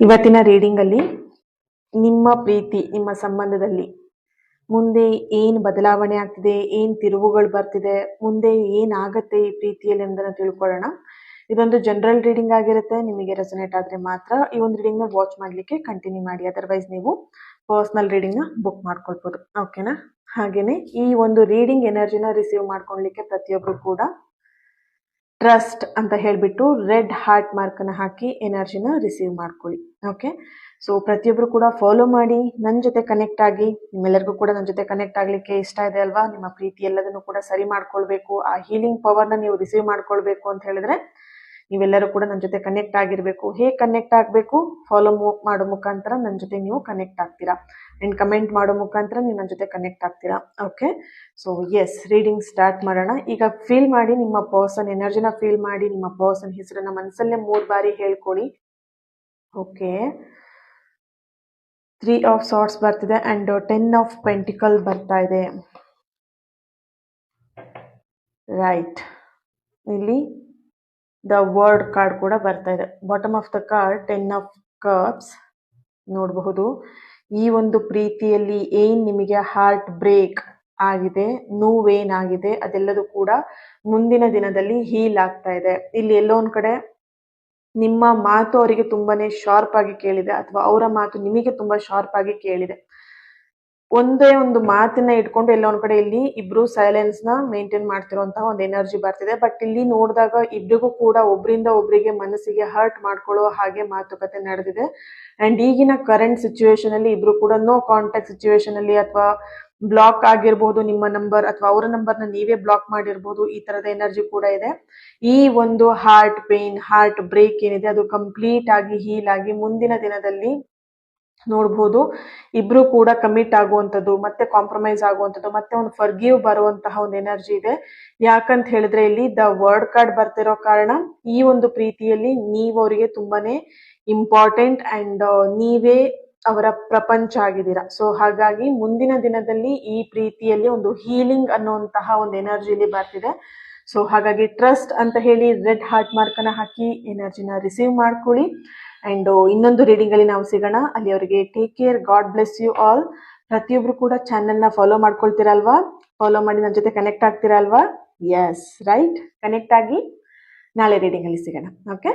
ಇವತ್ತಿನ ರೀಡಿಂಗ್ ಅಲ್ಲಿ ನಿಮ್ಮ ಪ್ರೀತಿ ನಿಮ್ಮ ಸಂಬಂಧದಲ್ಲಿ ಮುಂದೆ ಏನ್ ಬದಲಾವಣೆ ಆಗ್ತಿದೆ, ಏನ್ ತಿರುವುಗಳು ಬರ್ತಿದೆ, ಮುಂದೆ ಏನಾಗತ್ತೆ ಈ ಪ್ರೀತಿಯಲ್ಲಿ ಎಂಬುದನ್ನು ತಿಳ್ಕೊಳ್ಳೋಣ. ಇದೊಂದು ಜನರಲ್ ರೀಡಿಂಗ್ ಆಗಿರುತ್ತೆ. ನಿಮಗೆ ರೆಸನೇಟ್ ಆದ್ರೆ ಮಾತ್ರ ಈ ಒಂದು ರೀಡಿಂಗ್ ನ ವಾಚ್ ಮಾಡ್ಲಿಕ್ಕೆ ಕಂಟಿನ್ಯೂ ಮಾಡಿ. ಅದರ್ವೈಸ್ ನೀವು ಪರ್ಸನಲ್ ರೀಡಿಂಗ್ ನ ಬುಕ್ ಮಾಡ್ಕೊಳ್ಬಹುದು. ಓಕೆನಾ? ಹಾಗೇನೆ ಈ ಒಂದು ರೀಡಿಂಗ್ ಎನರ್ಜಿನ ರಿಸೀವ್ ಮಾಡ್ಕೊಳ್ಲಿಕ್ಕೆ ಪ್ರತಿಯೊಬ್ರು ಕೂಡ ಟ್ರಸ್ಟ್ ಅಂತ ಹೇಳ್ಬಿಟ್ಟು ರೆಡ್ ಹಾರ್ಟ್ ಮಾರ್ಕ್ ಅನ್ನ ಹಾಕಿ ಎನರ್ಜಿನ ರಿಸೀವ್ ಮಾಡ್ಕೊಳ್ಳಿ. ಓಕೆ, ಸೊ ಪ್ರತಿಯೊಬ್ರು ಕೂಡ ಫಾಲೋ ಮಾಡಿ, ನನ್ನ ಜೊತೆ ಕನೆಕ್ಟ್ ಆಗಿ. ನಿಮ್ಮೆಲ್ಲರಿಗೂ ಕೂಡ ನನ್ನ ಜೊತೆ ಕನೆಕ್ಟ್ ಆಗ್ಲಿಕ್ಕೆ ಇಷ್ಟ ಇದೆ ಅಲ್ವಾ? ನಿಮ್ಮ ಪ್ರೀತಿ ಎಲ್ಲದನ್ನು ಕೂಡ ಸರಿ ಮಾಡ್ಕೊಳ್ಬೇಕು, ಆ ಹೀಲಿಂಗ್ ಪವರ್ನ ನೀವು ರಿಸೀವ್ ಮಾಡ್ಕೊಳ್ಬೇಕು ಅಂತ ಹೇಳಿದ್ರೆ ನೀವೆಲ್ಲರೂ ಕೂಡ ನನ್ನ ಜೊತೆ ಕನೆಕ್ಟ್ ಆಗಿರ್ಬೇಕು. ಹೇಗೆ ಕನೆಕ್ಟ್ ಆಗಬೇಕು? ಫಾಲೋ ಮಾಡೋ ಮುಖಾಂತರ ನನ್ನ ಜೊತೆ ನೀವು ಕನೆಕ್ಟ್ ಆಗ್ತೀರಾ, ಅಂಡ್ ಕಮೆಂಟ್ ಮಾಡೋ ಮುಖಾಂತರ ನೀವು ನನ್ನ ಜೊತೆ ಕನೆಕ್ಟ್ ಆಗ್ತೀರಾ. Okay, so yes, reading start ಮಾಡೋಣ. ಈಗ ಫೀಲ್ ಮಾಡಿ, ನಿಮ್ಮ ಪರ್ಸನ್ ಎನರ್ಜಿನ ಫೀಲ್ ಮಾಡಿ. ನಿಮ್ಮ ಪರ್ಸನ್ ಹೆಸರನ್ನ ಮನಸ್ಸಲ್ಲೇ 3 ಬಾರಿ ಹೇಳ್ಕೊಳ್ಳಿ. ಓಕೆ, 3 ಆಫ್ ಸಾರ್ಟ್ಸ್ ಬರ್ತಿದೆ ಅಂಡ್ 10 ಆಫ್ ಪೆಂಟಿಕಲ್ ಬರ್ತಾ ಇದೆ. ರೈಟ್, ಇಲ್ಲಿ ದ ವರ್ಡ್ ಕಾರ್ಡ್ ಕೂಡ ಬರ್ತಾ ಇದೆ. Bottom of the card 10 of cups ನೋಡಬಹುದು. ಈ ಒಂದು ಪ್ರೀತಿಯಲ್ಲಿ ಏನ್ ನಿಮಗೆ ಹಾರ್ಟ್ ಬ್ರೇಕ್ ಆಗಿದೆ, ನೋವೇನಾಗಿದೆ, ಅದೆಲ್ಲದೂ ಕೂಡ ಮುಂದಿನ ದಿನದಲ್ಲಿ ಹೀಲ್ ಆಗ್ತಾ ಇದೆ. ಇಲ್ಲಿ ಎಲ್ಲೋ ಒಂದ್ ಕಡೆ ನಿಮ್ಮ ಮಾತು ಅವರಿಗೆ ತುಂಬಾನೇ ಶಾರ್ಪ್ ಆಗಿ ಕೇಳಿದೆ, ಅಥವಾ ಅವರ ಮಾತು ನಿಮಗೆ ತುಂಬಾ ಶಾರ್ಪ್ ಆಗಿ ಕೇಳಿದೆ. ಒಂದೇ ಒಂದು ಮಾತನ್ನ ಇಟ್ಕೊಂಡು ಎಲ್ಲೋ ಒಂದ್ ಕಡೆ ಇಲ್ಲಿ ಇಬ್ರು ಸೈಲೆನ್ಸ್ ನ ಮೇಂಟೈನ್ ಮಾಡ್ತಿರುವಂತಹ ಒಂದು ಎನರ್ಜಿ ಬರ್ತಿದೆ. ಬಟ್ ಇಲ್ಲಿ ನೋಡಿದಾಗ ಇಬ್ರಿಗೂ ಕೂಡ ಒಬ್ರಿಂದ ಒಬ್ರಿಗೆ ಮನಸ್ಸಿಗೆ ಹರ್ಟ್ ಮಾಡ್ಕೊಳ್ಳೋ ಹಾಗೆ ಮಾತುಕತೆ ನಡೆದಿದೆ. ಅಂಡ್ ಈಗಿನ ಕರೆಂಟ್ ಸಿಚುವೇಶನ್ ಅಲ್ಲಿ ಇಬ್ರು ಕೂಡ ನೋ ಕಾಂಟ್ಯಾಕ್ಟ್ ಸಿಚುವೇಶನ್ ಅಲ್ಲಿ, ಅಥವಾ ಬ್ಲಾಕ್ ಆಗಿರ್ಬೋದು ನಿಮ್ಮ ನಂಬರ್, ಅಥವಾ ಅವರ ನಂಬರ್ನ ನೀವೇ ಬ್ಲಾಕ್ ಮಾಡಿರ್ಬೋದು. ಈ ತರದ ಎನರ್ಜಿ ಕೂಡ ಇದೆ. ಈ ಒಂದು ಹಾರ್ಟ್ ಪೇನ್, ಹಾರ್ಟ್ ಬ್ರೇಕ್ ಏನಿದೆ ಅದು ಕಂಪ್ಲೀಟ್ ಆಗಿ ಹೀಲ್ ಆಗಿ ಮುಂದಿನ ದಿನದಲ್ಲಿ ನೋಡ್ಬೋದು ಇಬ್ರು ಕೂಡ ಕಮಿಟ್ ಆಗುವಂಥದ್ದು, ಮತ್ತೆ ಕಾಂಪ್ರಮೈಸ್ ಆಗುವಂಥದ್ದು, ಮತ್ತೆ ಒಂದು ಫರ್ಗಿವ್ ಬರುವಂತಹ ಒಂದು ಎನರ್ಜಿ ಇದೆ. ಯಾಕಂತ ಹೇಳಿದ್ರೆ ಇಲ್ಲಿ ದ ವರ್ಡ್ ಕಾರ್ಡ್ ಬರ್ತಿರೋ ಕಾರಣ ಈ ಒಂದು ಪ್ರೀತಿಯಲ್ಲಿ ನೀವು ಅವರಿಗೆ ತುಂಬಾನೇ ಇಂಪಾರ್ಟೆಂಟ್ ಅಂಡ್ ನೀವೇ ಅವರ ಪ್ರಪಂಚ ಆಗಿದ್ದೀರಾ. ಸೊ ಹಾಗಾಗಿ ಮುಂದಿನ ದಿನದಲ್ಲಿ ಈ ಪ್ರೀತಿಯಲ್ಲಿ ಒಂದು ಹೀಲಿಂಗ್ ಅನ್ನುವಂತಹ ಒಂದು ಎನರ್ಜಿಲಿ ಬರ್ತಿದೆ. ಸೊ ಹಾಗಾಗಿ ಟ್ರಸ್ಟ್ ಅಂತ ಹೇಳಿ ರೆಡ್ ಹಾರ್ಟ್ ಮಾರ್ಕ್ ಅನ್ನ ಹಾಕಿ ಎನರ್ಜಿನ ರಿಸೀವ್ ಮಾಡ್ಕೊಳ್ಳಿ. ಅಂಡ್ ಇನ್ನೊಂದು ರೀಡಿಂಗ್ ಅಲ್ಲಿ ನಾವು ಸಿಗೋಣ. ಅಲ್ಲಿವರೆಗೆ take care, God bless you all. ಪ್ರತಿಯೊಬ್ರು ಕೂಡ ಚಾನೆಲ್ ನ ಫಾಲೋ ಮಾಡ್ಕೊಳ್ತೀರಾ ಅಲ್ವಾ? ಫಾಲೋ ಮಾಡಿ ನನ್ನ ಜೊತೆ ಕನೆಕ್ಟ್ ಆಗ್ತೀರಾ ಅಲ್ವಾ? ಎಸ್, ರೈಟ್, ಕನೆಕ್ಟ್ ಆಗಿ ನಾಳೆ ರೀಡಿಂಗ್ ಅಲ್ಲಿ ಸಿಗೋಣ. ಓಕೆ.